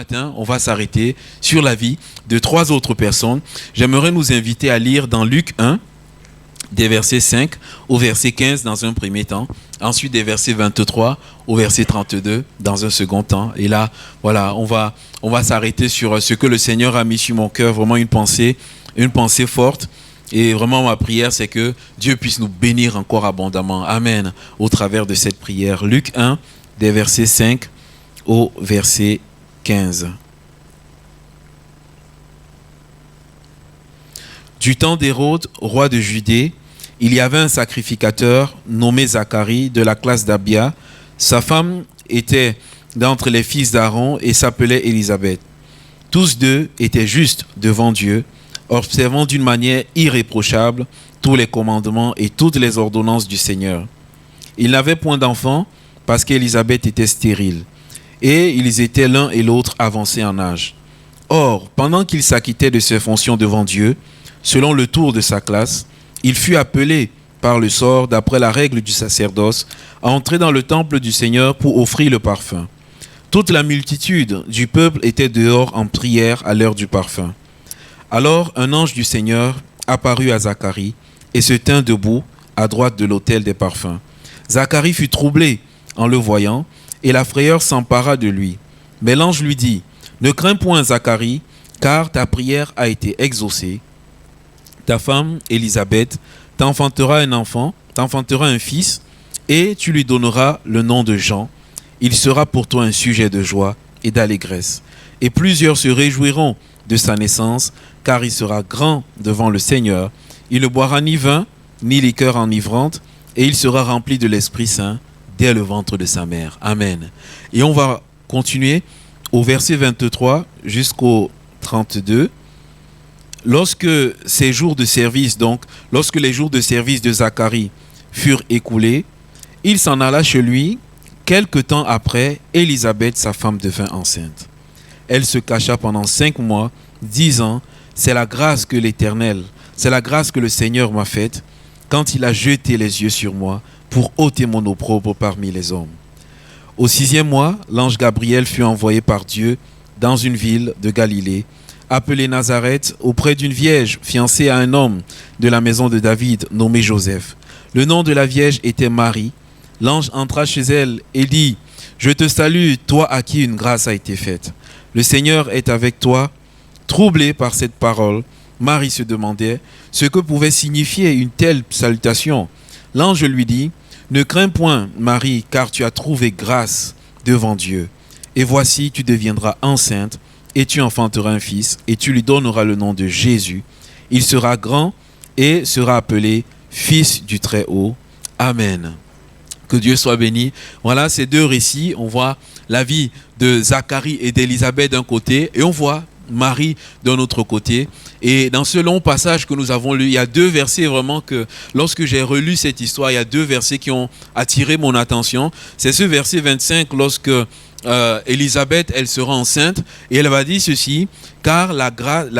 matin, on va s'arrêter sur la vie de 3 autres personnes. J'aimerais nous inviter à lire dans Luc 1, des versets 5 au verset 15 dans un premier temps, ensuite des versets 23 au verset 32 dans un second temps. Et là, voilà, on va s'arrêter sur ce que le Seigneur a mis sur mon cœur, vraiment une pensée forte. Et vraiment, ma prière, c'est que Dieu puisse nous bénir encore abondamment. Amen. Au travers de cette prière. Luc 1, des versets 5 au verset 15. Du temps d'Hérode, roi de Judée, il y avait un sacrificateur nommé Zacharie de la classe d'Abia. Sa femme était d'entre les fils d'Aaron et s'appelait Élisabeth. Tous deux étaient justes devant Dieu, observant d'une manière irréprochable tous les commandements et toutes les ordonnances du Seigneur. Ils n'avaient point d'enfants parce qu'Élisabeth était stérile, et ils étaient l'un et l'autre avancés en âge. Or, pendant qu'il s'acquittait de ses fonctions devant Dieu, selon le tour de sa classe, il fut appelé par le sort, d'après la règle du sacerdoce, à entrer dans le temple du Seigneur pour offrir le parfum. Toute la multitude du peuple était dehors en prière à l'heure du parfum. Alors un ange du Seigneur apparut à Zacharie et se tint debout à droite de l'autel des parfums. Zacharie fut troublé en le voyant et la frayeur s'empara de lui. Mais l'ange lui dit : « Ne crains point, Zacharie, car ta prière a été exaucée. Ta femme, Élisabeth, t'enfantera un fils, et tu lui donneras le nom de Jean. Il sera pour toi un sujet de joie et d'allégresse. Et plusieurs se réjouiront de sa naissance, car il sera grand devant le Seigneur. Il ne boira ni vin, ni liqueur enivrante, et il sera rempli de l'Esprit Saint dès le ventre de sa mère. » Amen. Et on va continuer au verset 23 jusqu'au 32. Lorsque les jours de service de Zacharie furent écoulés, il s'en alla chez lui. Quelque temps après, Élisabeth, sa femme, devint enceinte. Elle se cacha pendant 5 mois, disant : « C'est la grâce que le Seigneur m'a faite, quand il a jeté les yeux sur moi pour ôter mon opprobre parmi les hommes. » Au 6e mois, l'ange Gabriel fut envoyé par Dieu dans une ville de Galilée, appelée Nazareth, auprès d'une vierge fiancée à un homme de la maison de David, nommé Joseph. Le nom de la vierge était Marie. L'ange entra chez elle et dit : « Je te salue, toi à qui une grâce a été faite. Le Seigneur est avec toi. » Troublée par cette parole, Marie se demandait ce que pouvait signifier une telle salutation. L'ange lui dit : « Ne crains point, Marie, car tu as trouvé grâce devant Dieu. Et voici, tu deviendras enceinte, et tu enfanteras un fils, et tu lui donneras le nom de Jésus. Il sera grand et sera appelé Fils du Très-Haut. Amen. » Que Dieu soit béni. Voilà ces 2 récits. On voit la vie de Zacharie et d'Élisabeth d'un côté, et on voit Marie d'un autre côté. Et dans ce long passage que nous avons lu, il y a 2 versets vraiment que, lorsque j'ai relu cette histoire, il y a 2 versets qui ont attiré mon attention. C'est ce verset 25, lorsque Élisabeth, elle sera enceinte, et elle va dire ceci: « Car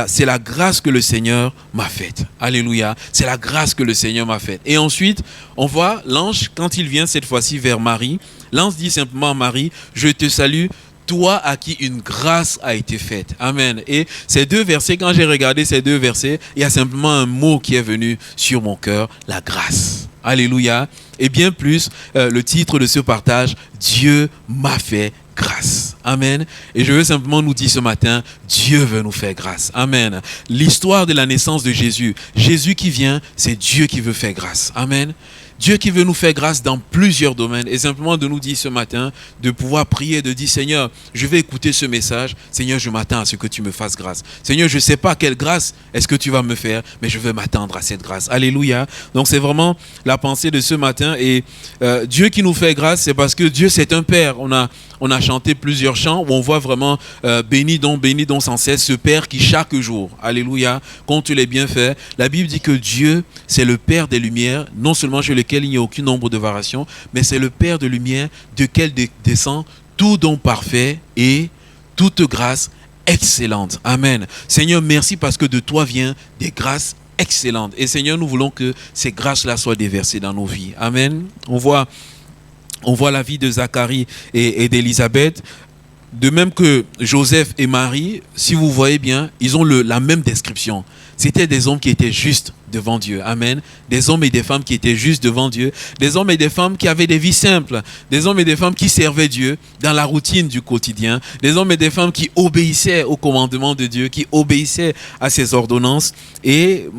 c'est la grâce que le Seigneur m'a faite. » Alléluia. C'est la grâce que le Seigneur m'a faite. Et ensuite, on voit l'ange, quand il vient cette fois-ci vers Marie, l'ange dit simplement à Marie : « Je te salue, toi à qui une grâce a été faite. » Amen. Et ces 2 versets, quand j'ai regardé ces 2 versets, il y a simplement un mot qui est venu sur mon cœur: la grâce. Alléluia. Et bien plus, le titre de ce partage: Dieu m'a fait grâce. Amen. Et je veux simplement nous dire ce matin, Dieu veut nous faire grâce. Amen. L'histoire de la naissance de Jésus, Jésus qui vient, c'est Dieu qui veut faire grâce. Amen. Dieu qui veut nous faire grâce dans plusieurs domaines, et simplement de nous dire ce matin, de pouvoir prier, de dire: Seigneur, je vais écouter ce message. Seigneur, je m'attends à ce que tu me fasses grâce. Seigneur, je ne sais pas quelle grâce est-ce que tu vas me faire, mais je veux m'attendre à cette grâce. Alléluia. Donc c'est vraiment la pensée de ce matin. Et Dieu qui nous fait grâce, c'est parce que Dieu, c'est un Père. On a chanté plusieurs chants où on voit vraiment béni donc sans cesse ce Père qui chaque jour, alléluia, compte les bienfaits. La Bible dit que Dieu, c'est le Père des lumières, non seulement chez lequel il n'y a aucun nombre de variations, mais c'est le Père de lumière duquel descend tout don parfait et toute grâce excellente. Amen. Seigneur, merci parce que de toi vient des grâces excellentes. Et Seigneur, nous voulons que ces grâces-là soient déversées dans nos vies. Amen. On voit la vie de Zacharie et d'Élisabeth. De même que Joseph et Marie, si vous voyez bien, ils ont la même description. C'était des hommes qui étaient justes devant Dieu. Amen. Des hommes et des femmes qui étaient justes devant Dieu. Des hommes et des femmes qui avaient des vies simples. Des hommes et des femmes qui servaient Dieu dans la routine du quotidien. Des hommes et des femmes qui obéissaient aux commandements de Dieu, qui obéissaient à ses ordonnances. Et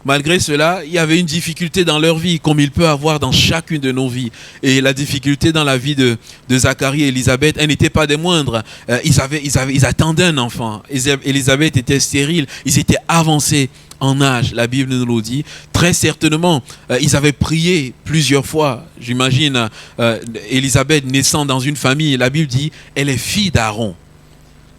malgré cela, il y avait une difficulté dans leur vie, comme il peut avoir dans chacune de nos vies. Et la difficulté dans la vie de Zacharie et Élisabeth, elle n'était pas des moindres. Ils attendaient un enfant. Élisabeth était stérile. Ils étaient avancés en âge, la Bible nous le dit. Très certainement, ils avaient prié plusieurs fois. J'imagine Élisabeth naissant dans une famille. La Bible dit, elle est fille d'Aaron.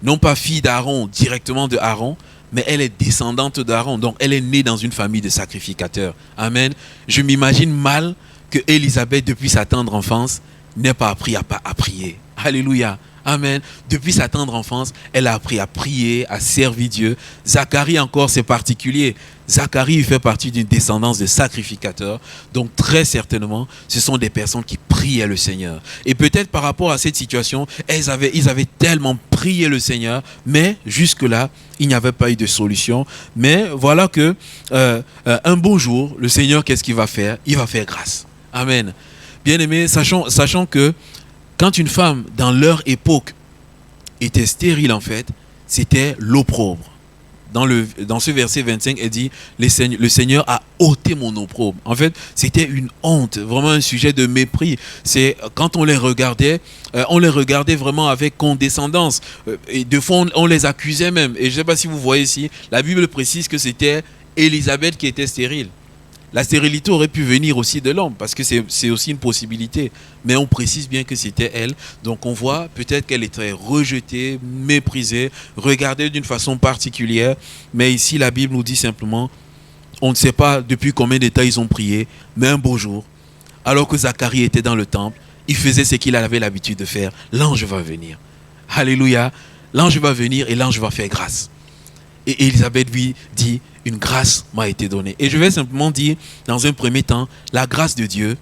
Non pas fille d'Aaron, directement de Aaron, mais elle est descendante d'Aaron. Donc, elle est née dans une famille de sacrificateurs. Amen. Je m'imagine mal que Élisabeth, depuis sa tendre enfance, n'ait pas appris à prier. Alléluia. Amen. Depuis sa tendre enfance, elle a appris à prier, à servir Dieu. Zacharie encore, c'est particulier. Zacharie, il fait partie d'une descendance de sacrificateurs. Donc très certainement, ce sont des personnes qui priaient le Seigneur. Et peut-être par rapport à cette situation, ils avaient tellement prié le Seigneur, mais jusque-là, il n'y avait pas eu de solution. Mais voilà que un beau jour, le Seigneur, qu'est-ce qu'il va faire? Il va faire grâce. Amen. Bien-aimés, sachant que quand une femme, dans leur époque, était stérile en fait, c'était l'opprobre. Dans ce verset 25, elle dit, le Seigneur a ôté mon opprobre. En fait, c'était une honte, vraiment un sujet de mépris. C'est quand on les regardait vraiment avec condescendance. Et de fois, on les accusait même. Et je ne sais pas si vous voyez ici, la Bible précise que c'était Élisabeth qui était stérile. La stérilité aurait pu venir aussi de l'homme, parce que c'est aussi une possibilité. Mais on précise bien que c'était elle. Donc on voit peut-être qu'elle était rejetée, méprisée, regardée d'une façon particulière. Mais ici, la Bible nous dit simplement, on ne sait pas depuis combien de temps ils ont prié, mais un beau jour, alors que Zacharie était dans le temple, il faisait ce qu'il avait l'habitude de faire. L'ange va venir. Alléluia. L'ange va venir et l'ange va faire grâce. Et Élisabeth lui dit, une grâce m'a été donnée. Et je vais simplement dire, dans un premier temps, la grâce de Dieu,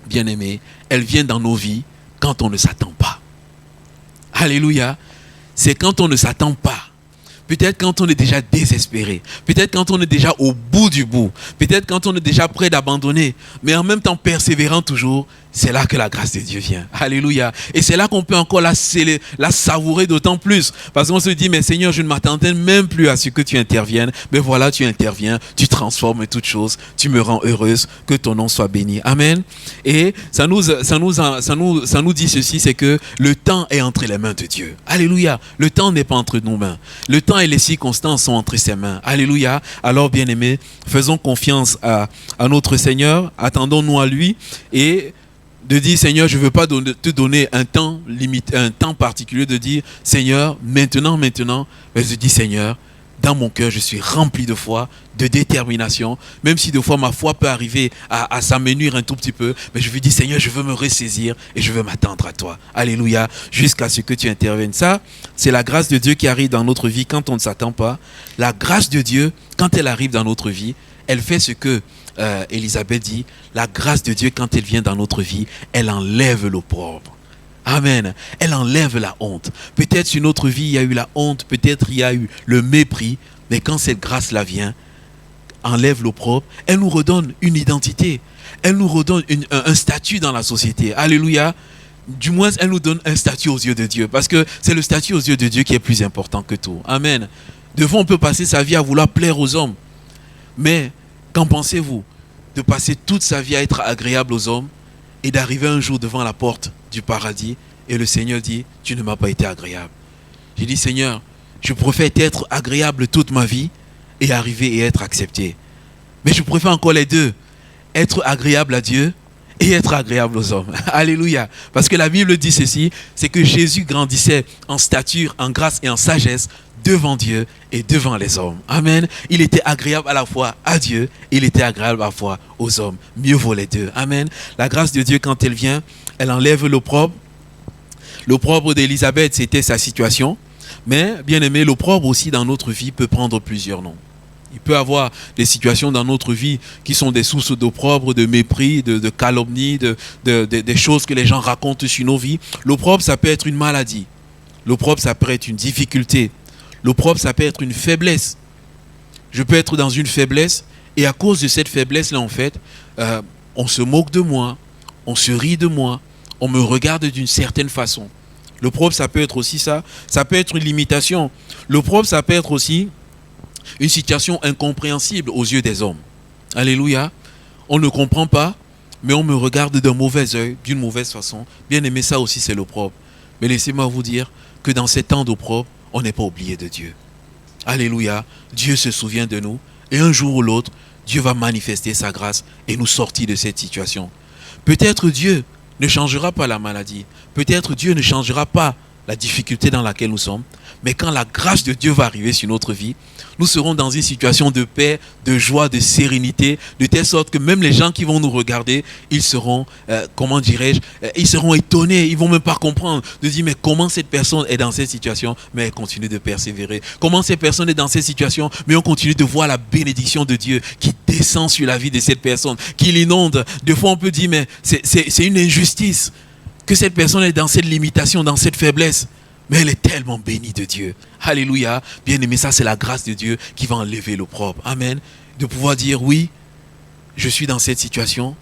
bien-aimé, elle vient dans nos vies quand on ne s'attend pas. Alléluia. C'est quand on ne s'attend pas. Peut-être quand on est déjà désespéré. Peut-être quand on est déjà au bout du bout. Peut-être quand on est déjà prêt d'abandonner. Mais en même temps persévérant toujours, c'est là que la grâce de Dieu vient. Alléluia. Et c'est là qu'on peut encore la savourer d'autant plus. Parce qu'on se dit, mais Seigneur, je ne m'attendais même plus à ce que tu interviennes. Mais voilà, tu interviens, tu transformes toutes choses, tu me rends heureuse, que ton nom soit béni. Amen. Et ça nous dit ceci, c'est que le temps est entre les mains de Dieu. Alléluia. Le temps n'est pas entre nos mains. Le temps et les circonstances sont entre ses mains. Alléluia. Alors, bien-aimés, faisons confiance à notre Seigneur, attendons-nous à lui et de dire, Seigneur, je ne veux pas te donner un temps limité, un temps particulier, de dire, Seigneur, maintenant, mais je dis, Seigneur, dans mon cœur, je suis rempli de foi, de détermination, même si des fois ma foi peut arriver à s'amenuire un tout petit peu, mais je veux dire, Seigneur, je veux me ressaisir et je veux m'attendre à toi. Alléluia, jusqu'à ce que tu interviennes. Ça, c'est la grâce de Dieu qui arrive dans notre vie quand on ne s'attend pas. La grâce de Dieu, quand elle arrive dans notre vie, elle fait ce que Élisabeth dit, la grâce de Dieu, quand elle vient dans notre vie, elle enlève l'opprobre. Amen. Elle enlève la honte. Peut-être sur notre vie, il y a eu la honte, peut-être il y a eu le mépris, mais quand cette grâce-là vient, enlève l'opprobre, elle nous redonne une identité. Elle nous redonne un statut dans la société. Alléluia. Du moins, elle nous donne un statut aux yeux de Dieu, parce que c'est le statut aux yeux de Dieu qui est plus important que tout. Amen. De fois, on peut passer sa vie à vouloir plaire aux hommes, mais qu'en pensez-vous de passer toute sa vie à être agréable aux hommes et d'arriver un jour devant la porte du paradis et le Seigneur dit, tu ne m'as pas été agréable. J'ai dit, Seigneur, je préfère être agréable toute ma vie et arriver et être accepté. Mais je préfère encore les deux, être agréable à Dieu et être agréable aux hommes. Alléluia. Parce que la Bible dit ceci, c'est que Jésus grandissait en stature, en grâce et en sagesse devant Dieu et devant les hommes. Amen. Il était agréable à la fois à Dieu, il était agréable à la fois aux hommes. Mieux vaut les deux. Amen. La grâce de Dieu, quand elle vient, elle enlève l'opprobre. L'opprobre d'Élisabeth, c'était sa situation. Mais, bien aimé, l'opprobre aussi dans notre vie peut prendre plusieurs noms. Il peut y avoir des situations dans notre vie qui sont des sources d'opprobre, de mépris, de calomnie, des choses que les gens racontent sur nos vies. L'opprobre, ça peut être une maladie. L'opprobre, ça peut être une difficulté. L'opprobre, ça peut être une faiblesse. Je peux être dans une faiblesse et à cause de cette faiblesse-là, en fait, on se moque de moi, on se rit de moi, on me regarde d'une certaine façon. L'opprobre, ça peut être aussi ça. Ça peut être une limitation. L'opprobre, ça peut être aussi une situation incompréhensible aux yeux des hommes. Alléluia. On ne comprend pas, mais on me regarde d'un mauvais œil, d'une mauvaise façon. Bien aimé, ça aussi, c'est l'opprobre. Mais laissez-moi vous dire que dans ces temps d'opprobre, on n'est pas oublié de Dieu. Alléluia. Dieu se souvient de nous. Et un jour ou l'autre, Dieu va manifester sa grâce et nous sortir de cette situation. Peut-être Dieu ne changera pas la maladie. Peut-être Dieu ne changera pas la difficulté dans laquelle nous sommes. Mais quand la grâce de Dieu va arriver sur notre vie, nous serons dans une situation de paix, de joie, de sérénité, de telle sorte que même les gens qui vont nous regarder, ils seront, ils seront étonnés, ils vont même pas comprendre, de dire mais comment cette personne est dans cette situation, mais elle continue de persévérer. Comment cette personne est dans cette situation, mais on continue de voir la bénédiction de Dieu qui descend sur la vie de cette personne, qui l'inonde. Des fois on peut dire mais c'est une injustice que cette personne est dans cette limitation, dans cette faiblesse. Mais elle est tellement bénie de Dieu. Alléluia. Bien aimé, ça c'est la grâce de Dieu qui va enlever l'opprobre. Amen. De pouvoir dire oui, je suis dans cette situation,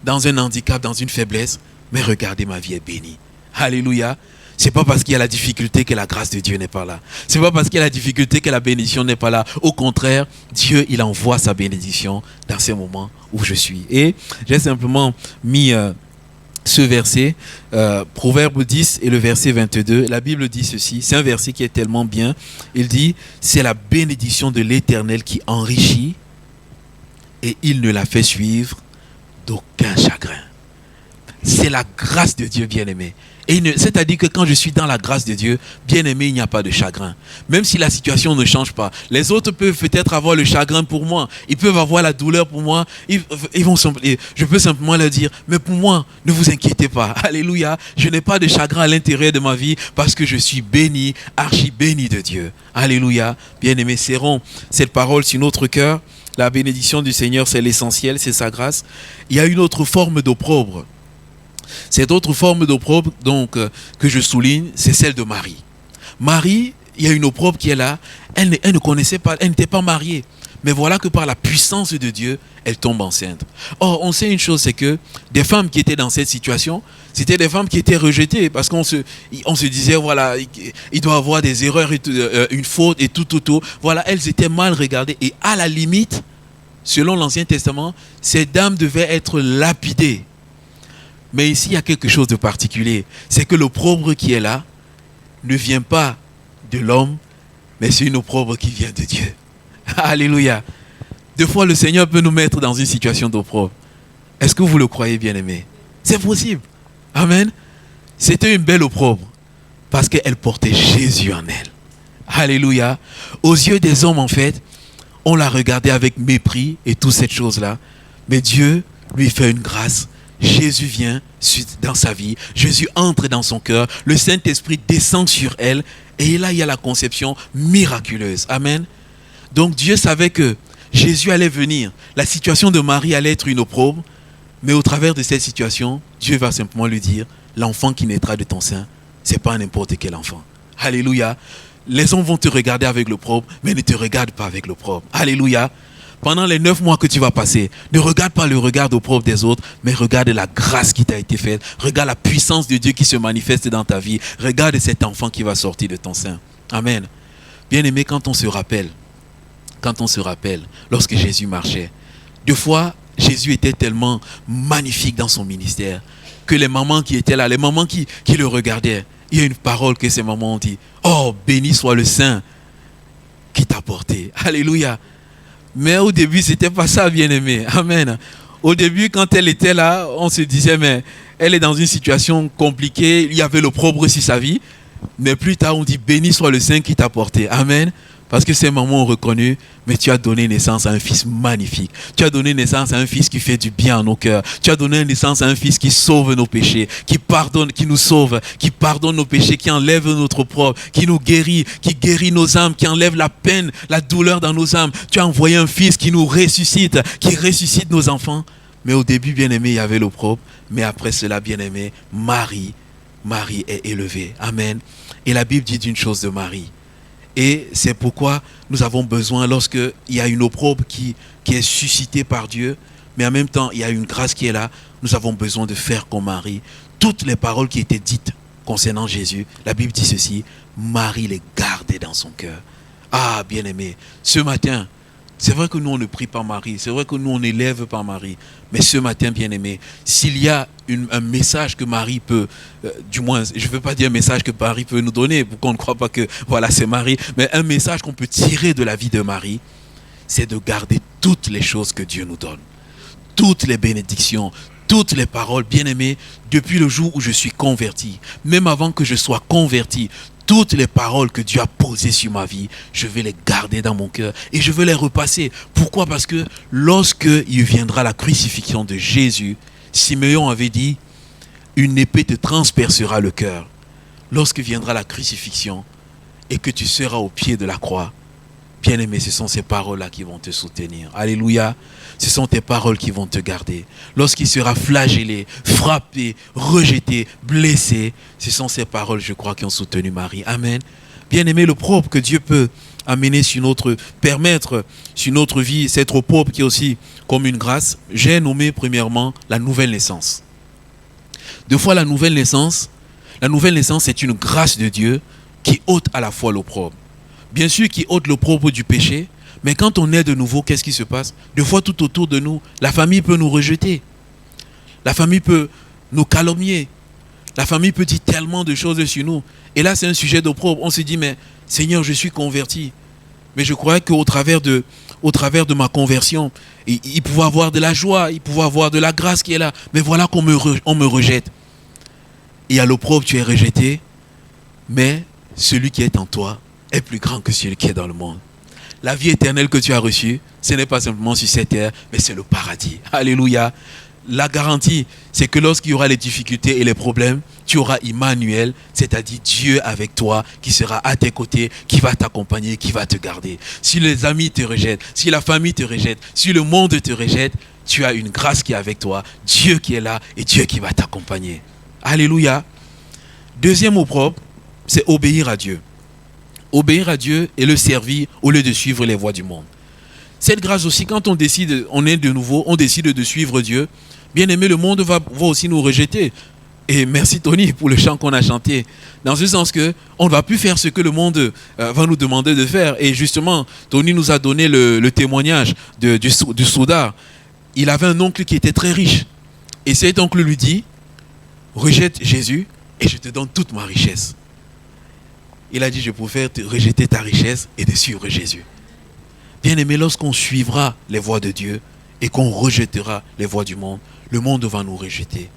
dans un handicap, dans une faiblesse, mais regardez, ma vie est bénie. Alléluia. C'est pas parce qu'il y a la difficulté que la grâce de Dieu n'est pas là. C'est pas parce qu'il y a la difficulté que la bénédiction n'est pas là. Au contraire, Dieu, il envoie sa bénédiction dans ces moments où je suis. Et j'ai simplement mis ce verset, Proverbe 10 et le verset 22, la Bible dit ceci, c'est un verset qui est tellement bien, il dit, c'est la bénédiction de l'Éternel qui enrichit et il ne la fait suivre d'aucun chagrin. C'est la grâce de Dieu, bien-aimé. C'est-à-dire que quand je suis dans la grâce de Dieu, bien-aimé, il n'y a pas de chagrin. Même si la situation ne change pas. Les autres peuvent peut-être avoir le chagrin pour moi. Ils peuvent avoir la douleur pour moi. Je peux simplement leur dire, mais pour moi, ne vous inquiétez pas. Alléluia. Je n'ai pas de chagrin à l'intérieur de ma vie parce que je suis béni, archi béni de Dieu. Alléluia. Bien-aimé, serrons cette parole sur notre cœur. La bénédiction du Seigneur, c'est l'essentiel, c'est sa grâce. Il y a une autre forme d'opprobre. Cette autre forme d'opprobre donc que je souligne, c'est celle de Marie. Marie, il y a une opprobre qui est là. Elle ne connaissait pas, elle n'était pas mariée. Mais voilà que par la puissance de Dieu, elle tombe enceinte. Or, on sait une chose, c'est que des femmes qui étaient dans cette situation, c'était des femmes qui étaient rejetées parce qu'on se disait, voilà, il doit avoir des erreurs, une faute et tout. Voilà, elles étaient mal regardées. Et à la limite, selon l'Ancien Testament, ces dames devaient être lapidées. Mais ici, il y a quelque chose de particulier. C'est que l'opprobre qui est là ne vient pas de l'homme, mais c'est une opprobre qui vient de Dieu. Alléluia. Des fois, le Seigneur peut nous mettre dans une situation d'opprobre. Est-ce que vous le croyez, bien-aimé? C'est possible. Amen. C'était une belle opprobre parce qu'elle portait Jésus en elle. Alléluia. Aux yeux des hommes, en fait, on la regardait avec mépris et toutes ces choses-là. Mais Dieu lui fait une grâce. Jésus vient dans sa vie, Jésus entre dans son cœur, le Saint-Esprit descend sur elle et là il y a la conception miraculeuse. Amen. Donc Dieu savait que Jésus allait venir, la situation de Marie allait être une opprobre, mais au travers de cette situation, Dieu va simplement lui dire, l'enfant qui naîtra de ton sein, c'est pas n'importe quel enfant. Alléluia. Les hommes vont te regarder avec l'opprobre, mais ne te regardent pas avec l'opprobre. Alléluia. Pendant les 9 mois que tu vas passer, ne regarde pas le regard d'opprobre des autres, mais regarde la grâce qui t'a été faite. Regarde la puissance de Dieu qui se manifeste dans ta vie. Regarde cet enfant qui va sortir de ton sein. Amen. Bien-aimé, quand on se rappelle, lorsque Jésus marchait, deux fois, Jésus était tellement magnifique dans son ministère que les mamans qui étaient là, les mamans qui le regardaient, il y a une parole que ces mamans ont dit, « Oh, béni soit le Saint qui t'a porté. » Alléluia. Mais au début, c'était pas ça, bien-aimé. Amen. Au début, quand elle était là, on se disait, mais elle est dans une situation compliquée. Il y avait l'opprobre sur sa vie. Mais plus tard, on dit, béni soit le Saint qui t'a porté. Amen. Parce que ces mamans ont reconnu, mais tu as donné naissance à un fils magnifique. Tu as donné naissance à un fils qui fait du bien à nos cœurs. Tu as donné naissance à un fils qui sauve nos péchés, qui pardonne, qui nous sauve, qui pardonne nos péchés, qui enlève notre opprobre, qui nous guérit, qui guérit nos âmes, qui enlève la peine, la douleur dans nos âmes. Tu as envoyé un fils qui nous ressuscite, qui ressuscite nos enfants. Mais au début, bien-aimé, il y avait l'opprobre. Mais après cela, bien-aimé, Marie est élevée. Amen. Et la Bible dit d'une chose de Marie. Et c'est pourquoi nous avons besoin, lorsqu'il y a une opprobre qui est suscitée par Dieu, mais en même temps, il y a une grâce qui est là, nous avons besoin de faire comme Marie. Toutes les paroles qui étaient dites concernant Jésus, la Bible dit ceci, Marie les gardait dans son cœur. Ah, bien-aimé, ce matin, c'est vrai que nous, on ne prie pas Marie, c'est vrai que nous, on élève pas Marie, mais ce matin, bien-aimé, s'il y a un message que Marie peut, du moins, je ne veux pas dire un message que Marie peut nous donner, pour qu'on ne croit pas que, voilà, c'est Marie, mais un message qu'on peut tirer de la vie de Marie, c'est de garder toutes les choses que Dieu nous donne. Toutes les bénédictions, toutes les paroles, bien-aimés, depuis le jour où je suis converti, même avant que je sois converti, toutes les paroles que Dieu a posées sur ma vie, je vais les garder dans mon cœur et je vais les repasser. Pourquoi? Parce que lorsque il viendra la crucifixion de Jésus, Simeon avait dit, une épée te transpercera le cœur. Lorsque viendra la crucifixion et que tu seras au pied de la croix, bien-aimé, ce sont ces paroles-là qui vont te soutenir. Alléluia. Ce sont tes paroles qui vont te garder. Lorsqu'il sera flagellé, frappé, rejeté, blessé, ce sont ces paroles, je crois, qui ont soutenu Marie. Amen. Bien-aimé, le propre que Dieu peut amener sur permettre sur notre vie, cette propre qui est aussi comme une grâce, j'ai nommé premièrement la nouvelle naissance. Deux fois la nouvelle naissance c'est une grâce de Dieu qui ôte à la fois l'opprobre. Bien sûr, qui ôte l'opprobre du péché, mais quand on est de nouveau, qu'est-ce qui se passe? Des fois, tout autour de nous, la famille peut nous rejeter. La famille peut nous calomnier. La famille peut dire tellement de choses sur nous. Et là, c'est un sujet d'opprobre. On se dit, mais Seigneur, je suis converti. Mais je croyais qu'au travers de ma conversion, il pouvait avoir de la joie, il pouvait avoir de la grâce qui est là. Mais voilà qu'on me rejette. Et à l'opprobre, tu es rejeté. Mais celui qui est en toi est plus grand que celui qui est dans le monde. La vie éternelle que tu as reçue, ce n'est pas simplement sur cette terre, mais c'est le paradis. Alléluia. La garantie, c'est que lorsqu'il y aura les difficultés et les problèmes, tu auras Emmanuel, c'est-à-dire Dieu avec toi, qui sera à tes côtés, qui va t'accompagner, qui va te garder. Si les amis te rejettent, si la famille te rejette, si le monde te rejette, tu as une grâce qui est avec toi, Dieu qui est là et Dieu qui va t'accompagner. Alléluia. Deuxième opprobre, c'est obéir à Dieu. Obéir à Dieu et le servir au lieu de suivre les voies du monde. Cette grâce aussi, quand on est de nouveau, on décide de suivre Dieu, bien aimé, le monde va aussi nous rejeter. Et merci Tony pour le chant qu'on a chanté. Dans ce sens que on ne va plus faire ce que le monde va nous demander de faire. Et justement, Tony nous a donné le témoignage du soudard. Il avait un oncle qui était très riche. Et cet oncle lui dit, rejette Jésus et je te donne toute ma richesse. Il a dit, je préfère te rejeter ta richesse et de suivre Jésus. Bien aimé, lorsqu'on suivra les voies de Dieu et qu'on rejettera les voies du monde, le monde va nous rejeter.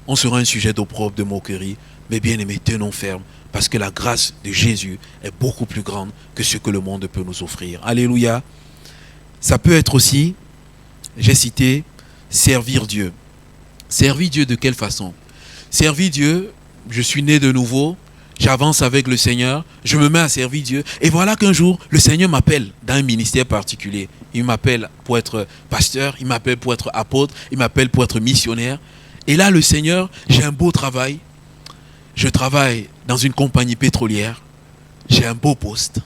On sera un sujet d'opprobre, de moquerie, mais bien aimé, tenons ferme, parce que la grâce de Jésus est beaucoup plus grande que ce que le monde peut nous offrir. Alléluia. Ça peut être aussi, j'ai cité, servir Dieu. Servir Dieu de quelle façon? Servir Dieu, je suis né de nouveau, j'avance avec le Seigneur, je me mets à servir Dieu. Et voilà qu'un jour, le Seigneur m'appelle dans un ministère particulier. Il m'appelle pour être pasteur, il m'appelle pour être apôtre, il m'appelle pour être missionnaire. Et là, le Seigneur, j'ai un beau travail. Je travaille dans une compagnie pétrolière. J'ai un beau poste.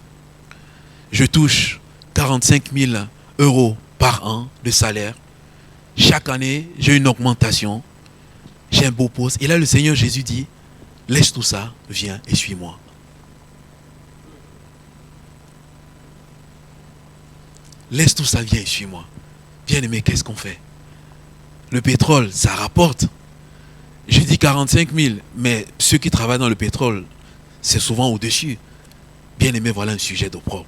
Je touche 45 000 € par an de salaire. Chaque année, j'ai une augmentation. J'ai un beau poste. Et là, le Seigneur Jésus dit, laisse tout ça, viens et suis-moi. Laisse tout ça, viens et suis-moi. Bien aimé, qu'est-ce qu'on fait? Le pétrole, ça rapporte. Je dis 45 000, mais ceux qui travaillent dans le pétrole, c'est souvent au-dessus. Bien aimé, voilà un sujet d'opprobre.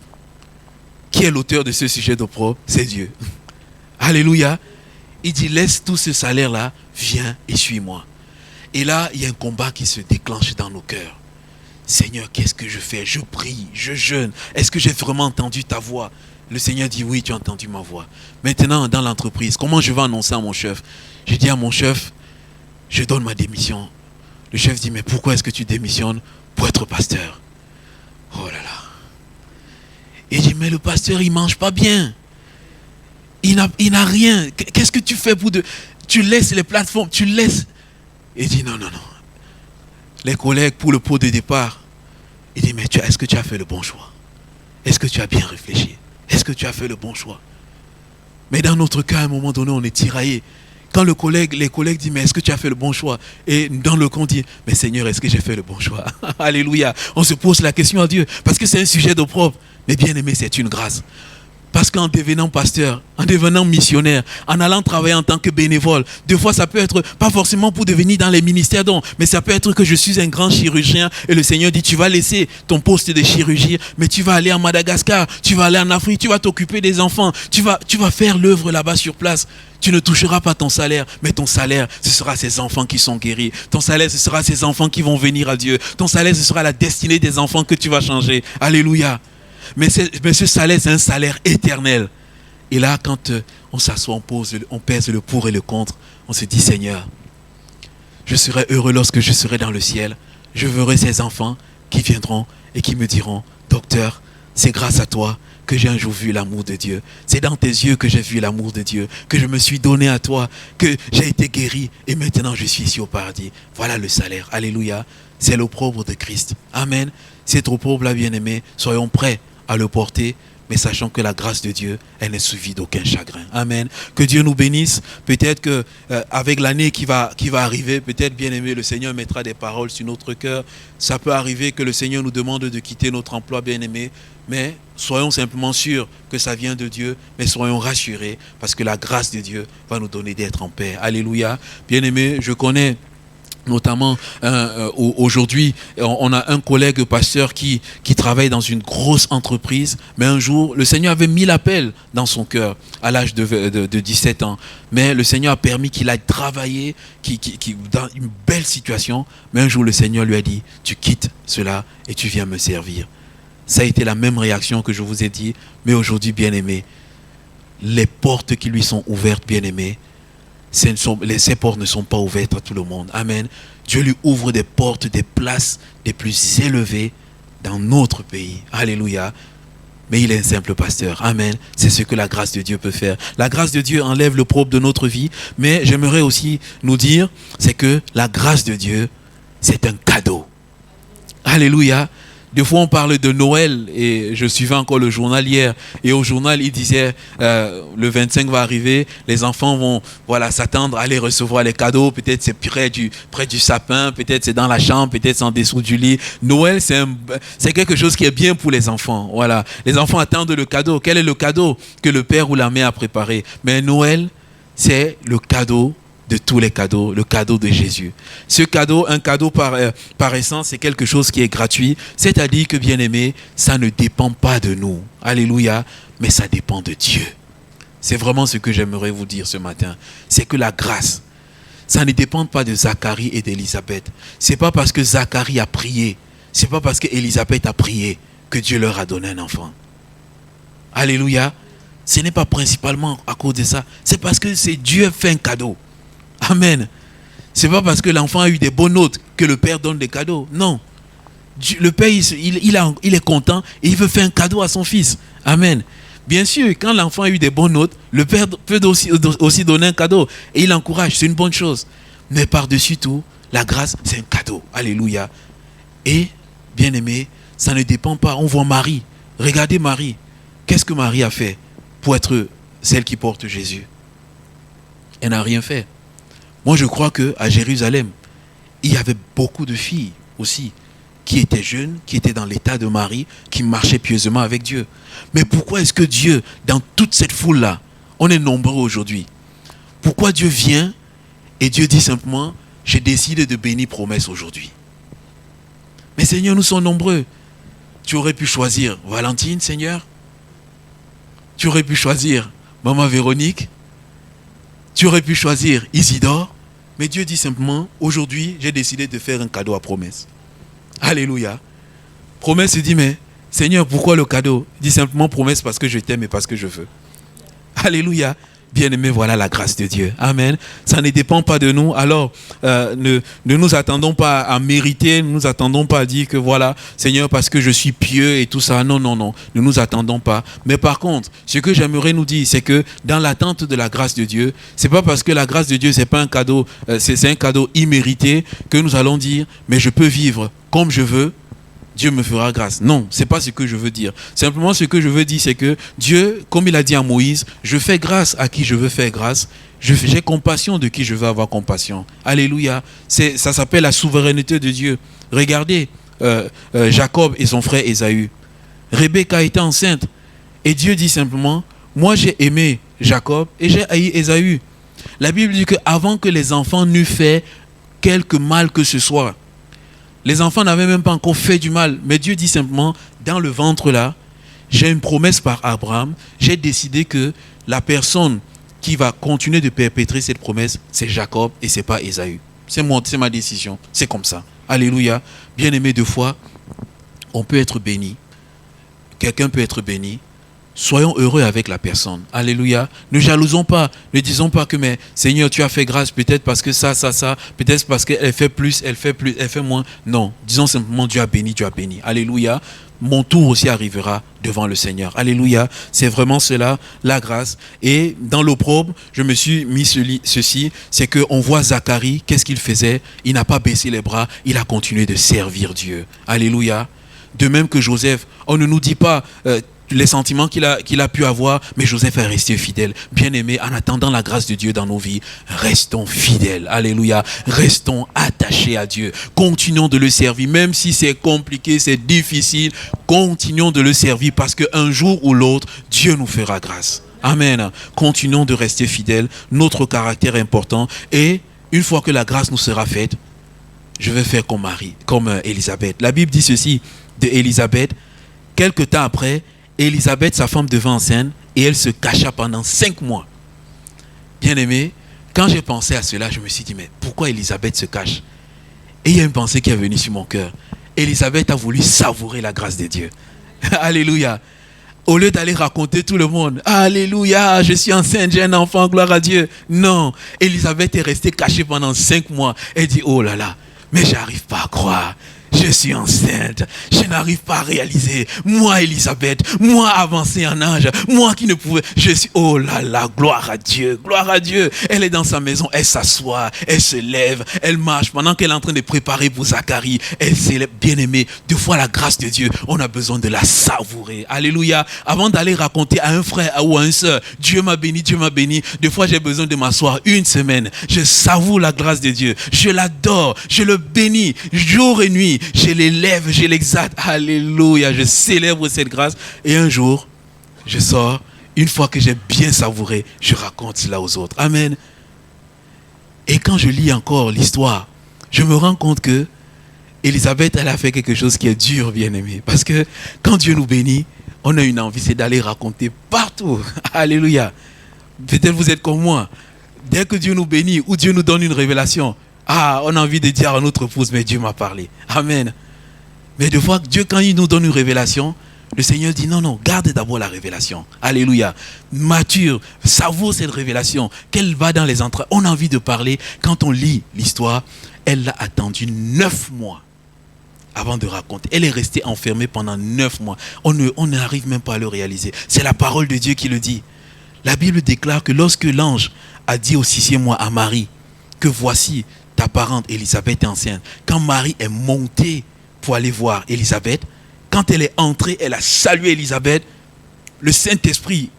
Qui est l'auteur de ce sujet d'opprobre? C'est Dieu. Alléluia. Il dit, laisse tout ce salaire-là, viens et suis-moi. Et là, il y a un combat qui se déclenche dans nos cœurs. Seigneur, qu'est-ce que je fais? Je prie, je jeûne. Est-ce que j'ai vraiment entendu ta voix? Le Seigneur dit, oui, tu as entendu ma voix. Maintenant, dans l'entreprise, comment je vais annoncer à mon chef? Je dis à mon chef, je donne ma démission. Le chef dit, mais pourquoi est-ce que tu démissionnes? Pour être pasteur. Oh là là. Il dit, mais le pasteur, il ne mange pas bien. Il n'a rien. Qu'est-ce que tu fais pour tu laisses les plateformes, tu laisses. Il dit, non. Les collègues, pour le pot de départ, Il dit, mais est-ce que tu as fait le bon choix? Est-ce que tu as bien réfléchi? Est-ce que tu as fait le bon choix? Mais dans notre cas, à un moment donné, on est tiraillé. Quand les collègues disent, mais est-ce que tu as fait le bon choix? Et dans le camp, on dit, mais Seigneur, est-ce que j'ai fait le bon choix? Alléluia. On se pose la question à Dieu, parce que c'est un sujet d'opprobre. Mais bien aimé, c'est une grâce. Parce qu'en devenant pasteur, en devenant missionnaire, en allant travailler en tant que bénévole, des fois ça peut être, pas forcément pour devenir dans les ministères, mais ça peut être que je suis un grand chirurgien et le Seigneur dit, tu vas laisser ton poste de chirurgie, mais tu vas aller à Madagascar, tu vas aller en Afrique, tu vas t'occuper des enfants, tu vas faire l'œuvre là-bas sur place. Tu ne toucheras pas ton salaire, mais ton salaire, ce sera ces enfants qui sont guéris. Ton salaire, ce sera ces enfants qui vont venir à Dieu. Ton salaire, ce sera la destinée des enfants que tu vas changer. Alléluia. Mais ce salaire, c'est un salaire éternel. Et là, quand on s'assoit, on pèse le pour et le contre, on se dit, Seigneur, je serai heureux lorsque je serai dans le ciel. Je verrai ces enfants qui viendront et qui me diront, docteur, c'est grâce à toi que j'ai un jour vu l'amour de Dieu. C'est dans tes yeux que j'ai vu l'amour de Dieu, que je me suis donné à toi, que j'ai été guéri et maintenant je suis ici au paradis. Voilà le salaire. Alléluia. C'est l'opprobre de Christ. Amen. Cet opprobre-là, bien-aimé, soyons prêts à le porter, mais sachant que la grâce de Dieu, elle n'est suivie d'aucun chagrin. Amen. Que Dieu nous bénisse. Peut-être que avec l'année qui va arriver, peut-être, bien aimé, le Seigneur mettra des paroles sur notre cœur. Ça peut arriver que le Seigneur nous demande de quitter notre emploi, bien aimé, mais soyons simplement sûrs que ça vient de Dieu, mais soyons rassurés parce que la grâce de Dieu va nous donner d'être en paix. Alléluia. Bien aimé, je connais notamment aujourd'hui, on a un collègue pasteur qui travaille dans une grosse entreprise, mais un jour, le Seigneur avait mis l'appel dans son cœur à l'âge de 17 ans. Mais le Seigneur a permis qu'il aille travailler dans une belle situation. Mais un jour, le Seigneur lui a dit, tu quittes cela et tu viens me servir. Ça a été la même réaction que je vous ai dit. Mais aujourd'hui, bien-aimé, les portes qui lui sont ouvertes, bien-aimé, ces portes ne sont pas ouvertes à tout le monde. Amen. Dieu lui ouvre des portes, des places les plus élevées dans notre pays. Alléluia. Mais il est un simple pasteur. Amen. C'est ce que la grâce de Dieu peut faire. La grâce de Dieu enlève le propre de notre vie. Mais j'aimerais aussi nous dire, c'est que la grâce de Dieu, c'est un cadeau. Alléluia. Des fois, on parle de Noël et je suivais encore le journal hier. Et au journal, il disait le 25 va arriver, les enfants vont s'attendre à aller recevoir les cadeaux. Peut-être c'est près du sapin, peut-être c'est dans la chambre, peut-être c'est en dessous du lit. Noël, c'est quelque chose qui est bien pour les enfants. Voilà. Les enfants attendent le cadeau. Quel est le cadeau que le père ou la mère a préparé? Mais Noël, c'est le cadeau de tous les cadeaux, le cadeau de Jésus. Ce cadeau, un cadeau par essence, c'est quelque chose qui est gratuit. C'est-à-dire que, bien aimé, ça ne dépend pas de nous. Alléluia. Mais ça dépend de Dieu. C'est vraiment ce que j'aimerais vous dire ce matin. C'est que la grâce, ça ne dépend pas de Zacharie et d'Élisabeth. C'est pas parce que Zacharie a prié, c'est pas parce que Élisabeth a prié que Dieu leur a donné un enfant. Alléluia. Ce n'est pas principalement à cause de ça. C'est parce que c'est Dieu fait un cadeau. Amen. C'est pas parce que l'enfant a eu des bonnes notes que le père donne des cadeaux. Non. Le père, il est content et il veut faire un cadeau à son fils. Amen. Bien sûr, quand l'enfant a eu des bonnes notes, le père peut aussi donner un cadeau. Et il encourage, c'est une bonne chose. Mais par-dessus tout, la grâce, c'est un cadeau. Alléluia. Et, bien aimé, ça ne dépend pas. On voit Marie. Regardez Marie. Qu'est-ce que Marie a fait pour être celle qui porte Jésus? Elle n'a rien fait. Moi, je crois qu'à Jérusalem, il y avait beaucoup de filles aussi qui étaient jeunes, qui étaient dans l'état de Marie, qui marchaient pieusement avec Dieu. Mais pourquoi est-ce que Dieu, dans toute cette foule-là, on est nombreux aujourd'hui, pourquoi Dieu vient et Dieu dit simplement, j'ai décidé de bénir promesse aujourd'hui? Mais Seigneur, nous sommes nombreux. Tu aurais pu choisir Valentine, Seigneur. Tu aurais pu choisir Maman Véronique. Tu aurais pu choisir Isidore, mais Dieu dit simplement, aujourd'hui, j'ai décidé de faire un cadeau à promesse. Alléluia. Promesse dit, mais Seigneur, pourquoi le cadeau? Il dit simplement promesse parce que je t'aime et parce que je veux. Alléluia. Bien-aimés, voilà la grâce de Dieu. Amen. Ça ne dépend pas de nous. Alors, ne nous attendons pas à mériter. Ne nous attendons pas à dire que voilà, Seigneur, parce que je suis pieux et tout ça. Non, non, non. Ne nous attendons pas. Mais par contre, ce que j'aimerais nous dire, c'est que dans l'attente de la grâce de Dieu, c'est pas parce que la grâce de Dieu, c'est pas un cadeau, c'est un cadeau immérité que nous allons dire, mais je peux vivre comme je veux Dieu me fera grâce. Non, c'est pas ce que je veux dire. Simplement, ce que je veux dire, c'est que Dieu, comme il a dit à Moïse, je fais grâce à qui je veux faire grâce. J'ai compassion de qui je veux avoir compassion. Alléluia. Ça s'appelle la souveraineté de Dieu. Regardez Jacob et son frère Ésaü. Rebecca était enceinte. Et Dieu dit simplement, moi j'ai aimé Jacob et j'ai haï Ésaü. La Bible dit qu'avant que les enfants n'eussent fait quelque mal que ce soit, les enfants n'avaient même pas encore fait du mal. Mais Dieu dit simplement, dans le ventre là, j'ai une promesse par Abraham. J'ai décidé que la personne qui va continuer de perpétrer cette promesse, c'est Jacob et c'est pas Ésaü. C'est ma décision. C'est comme ça. Alléluia. Bien-aimé, deux fois, on peut être béni. Quelqu'un peut être béni. Soyons heureux avec la personne. Alléluia. Ne jalousons pas. Ne disons pas que, mais Seigneur, tu as fait grâce peut-être parce que ça. Peut-être parce qu'elle fait plus, elle fait moins. Non. Disons simplement, Dieu a béni, Dieu a béni. Alléluia. Mon tour aussi arrivera devant le Seigneur. Alléluia. C'est vraiment cela, la grâce. Et dans l'opprobre, je me suis mis ceci, c'est qu'on voit Zacharie, qu'est-ce qu'il faisait? Il n'a pas baissé les bras, il a continué de servir Dieu. Alléluia. De même que Joseph, on ne nous dit pas les sentiments qu'il a pu avoir, mais Joseph est resté fidèle. Bien-aimé, en attendant la grâce de Dieu dans nos vies, restons fidèles. Alléluia. Restons attachés à Dieu. Continuons de le servir, même si c'est compliqué, c'est difficile. Continuons de le servir parce qu'un jour ou l'autre, Dieu nous fera grâce. Amen. Continuons de rester fidèles. Notre caractère est important. Et une fois que la grâce nous sera faite, je vais faire comme Marie, comme Élisabeth. La Bible dit ceci de Élisabeth. Quelque temps après, Élisabeth, sa femme, devint enceinte et elle se cacha pendant 5 mois. Bien-aimé, quand j'ai pensé à cela, je me suis dit, mais pourquoi Élisabeth se cache? Et il y a une pensée qui est venue sur mon cœur. Élisabeth a voulu savourer la grâce de Dieu. Alléluia. Au lieu d'aller raconter tout le monde, alléluia, je suis enceinte, j'ai un enfant, gloire à Dieu. Non, Élisabeth est restée cachée pendant 5 mois. Elle dit, oh là là, mais j'arrive pas à croire. Je suis enceinte, je n'arrive pas à réaliser. Moi, Élisabeth, moi avancée en âge, moi qui ne pouvais, je suis, oh là là, gloire à Dieu, gloire à Dieu. Elle est dans sa maison, elle s'assoit, elle se lève, elle marche. Pendant qu'elle est en train de préparer pour Zacharie, elle s'élève. Bien-aimée, deux fois la grâce de Dieu, on a besoin de la savourer. Alléluia. Avant d'aller raconter à un frère ou à une soeur, Dieu m'a béni, deux fois j'ai besoin de m'asseoir une semaine. Je savoure la grâce de Dieu, je l'adore, je le bénis, jour et nuit. Je l'élève, je l'exalte. Alléluia, je célèbre cette grâce. Et un jour, je sors. Une fois que j'ai bien savouré, je raconte cela aux autres. Amen. Et quand je lis encore l'histoire, je me rends compte que Élisabeth, elle a fait quelque chose qui est dur, bien aimé. Parce que quand Dieu nous bénit, on a une envie, c'est d'aller raconter partout. Alléluia. Peut-être vous êtes comme moi. Dès que Dieu nous bénit ou Dieu nous donne une révélation, on a envie de dire à notre épouse, mais Dieu m'a parlé. Amen. Mais des fois, Dieu, quand il nous donne une révélation, le Seigneur dit, non, garde d'abord la révélation. Alléluia. Mature, savoure cette révélation, qu'elle va dans les entrailles. On a envie de parler. Quand on lit l'histoire, elle l'a attendu 9 mois avant de raconter. Elle est restée enfermée pendant 9 mois. On n'arrive même pas à le réaliser. C'est la parole de Dieu qui le dit. La Bible déclare que lorsque l'ange a dit au 6e mois à Marie, que voici, ta parente Élisabeth est enceinte. Quand Marie est montée pour aller voir Élisabeth, quand elle est entrée, elle a salué Élisabeth. Le Saint-Esprit,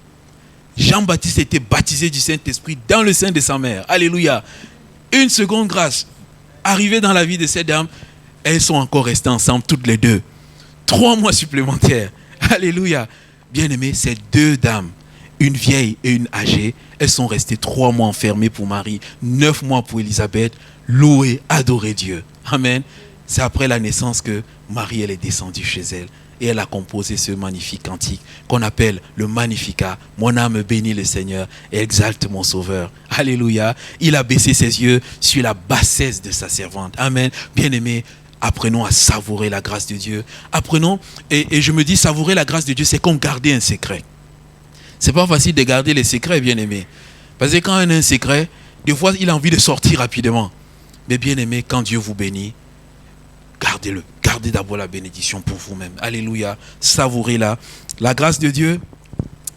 Jean-Baptiste était baptisé du Saint-Esprit dans le sein de sa mère. Alléluia. Une seconde grâce. Arrivée dans la vie de ces dames, elles sont encore restées ensemble toutes les deux. 3 mois supplémentaires. Alléluia. Bien-aimés, ces 2 dames, une vieille et une âgée, elles sont restées 3 mois enfermées pour Marie, 9 mois pour Élisabeth. Louer, adorer Dieu. Amen. C'est après la naissance que Marie, elle est descendue chez elle. Et elle a composé ce magnifique cantique qu'on appelle le Magnificat. Mon âme bénit le Seigneur et exalte mon Sauveur. Alléluia. Il a baissé ses yeux sur la bassesse de sa servante. Amen. Bien-aimés, apprenons à savourer la grâce de Dieu. Apprenons, et je me dis, savourer la grâce de Dieu, c'est comme garder un secret. C'est pas facile de garder les secrets, bien-aimés. Parce que quand on a un secret, des fois, il a envie de sortir rapidement. Mais bien-aimés, quand Dieu vous bénit, gardez-le. Gardez d'abord la bénédiction pour vous-même. Alléluia. Savourez-la. La grâce de Dieu,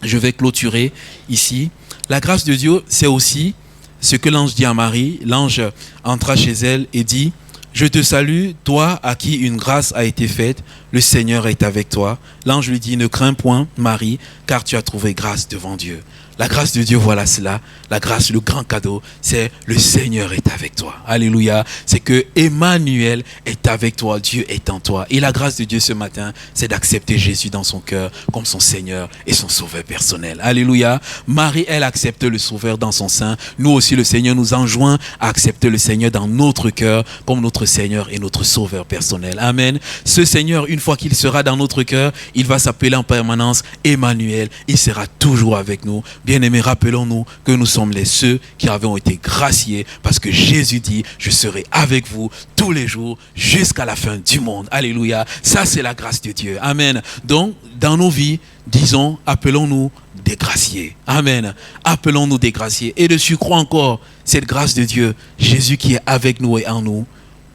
je vais clôturer ici. La grâce de Dieu, c'est aussi ce que l'ange dit à Marie. L'ange entra chez elle et dit, « Je te salue, toi à qui une grâce a été faite. le Seigneur est avec toi. L'ange lui dit, ne crains point, Marie, car tu as trouvé grâce devant Dieu. La grâce de Dieu, voilà cela. La grâce, le grand cadeau, c'est le Seigneur est avec toi. Alléluia. C'est que Emmanuel est avec toi. Dieu est en toi. Et la grâce de Dieu ce matin, c'est d'accepter Jésus dans son cœur comme son Seigneur et son Sauveur personnel. Alléluia. Marie, elle accepte le Sauveur dans son sein. Nous aussi, le Seigneur nous enjoint à accepter le Seigneur dans notre cœur comme notre Seigneur et notre Sauveur personnel. Amen. Ce Seigneur, une fois qu'il sera dans notre cœur, il va s'appeler en permanence Emmanuel. Il sera toujours avec nous. Bien-aimés, rappelons-nous que nous sommes ceux qui avons été graciés parce que Jésus dit, je serai avec vous tous les jours jusqu'à la fin du monde. Alléluia. Ça, c'est la grâce de Dieu. Amen. Donc, dans nos vies, disons, appelons-nous des graciés. Amen. Appelons-nous des graciés. Et de surcroît encore, cette grâce de Dieu, Jésus qui est avec nous et en nous,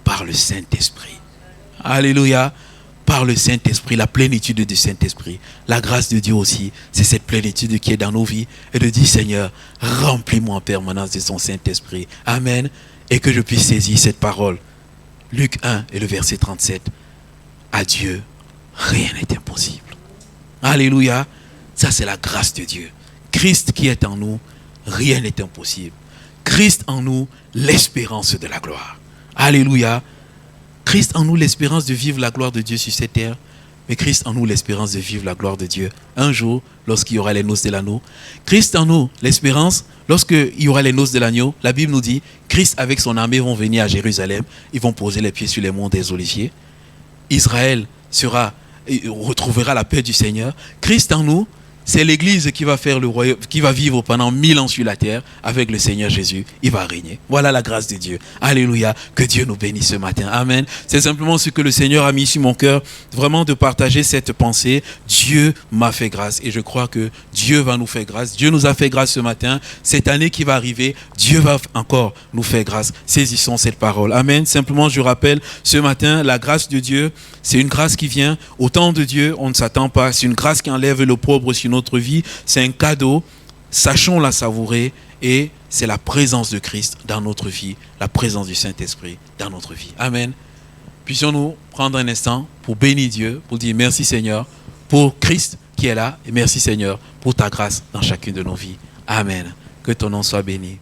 par le Saint-Esprit. Alléluia. Par le Saint-Esprit, la plénitude du Saint-Esprit. La grâce de Dieu aussi, c'est cette plénitude qui est dans nos vies. Et de dire, Seigneur, remplis-moi en permanence de son Saint-Esprit. Amen. Et que je puisse saisir cette parole. Luc 1 et le verset 37. À Dieu, rien n'est impossible. Alléluia. Ça, c'est la grâce de Dieu. Christ qui est en nous, rien n'est impossible. Christ en nous, l'espérance de la gloire. Alléluia. Christ en nous l'espérance de vivre la gloire de Dieu sur cette terre, mais Christ en nous l'espérance de vivre la gloire de Dieu un jour lorsqu'il y aura les noces de l'agneau. Christ en nous l'espérance lorsqu'il y aura les noces de l'agneau. La Bible nous dit, Christ avec son armée vont venir à Jérusalem, ils vont poser les pieds sur les monts des Oliviers. Israël retrouvera la paix du Seigneur. Christ en nous, c'est l'Église qui va faire le royaume, qui va vivre pendant 1000 ans sur la terre avec le Seigneur Jésus. Il va régner. Voilà la grâce de Dieu. Alléluia. Que Dieu nous bénisse ce matin. Amen. C'est simplement ce que le Seigneur a mis sur mon cœur, vraiment de partager cette pensée. Dieu m'a fait grâce et je crois que Dieu va nous faire grâce. Dieu nous a fait grâce ce matin. Cette année qui va arriver, Dieu va encore nous faire grâce. Saisissons cette parole. Amen. Simplement, je rappelle ce matin, la grâce de Dieu, c'est une grâce qui vient au temps de Dieu. On ne s'attend pas. C'est une grâce qui enlève l'opprobre sur notre vie. C'est un cadeau. Sachons la savourer et c'est la présence de Christ dans notre vie, la présence du Saint-Esprit dans notre vie. Amen. Puissions-nous prendre un instant pour bénir Dieu, pour dire merci Seigneur pour Christ qui est là et merci Seigneur pour ta grâce dans chacune de nos vies. Amen. Que ton nom soit béni.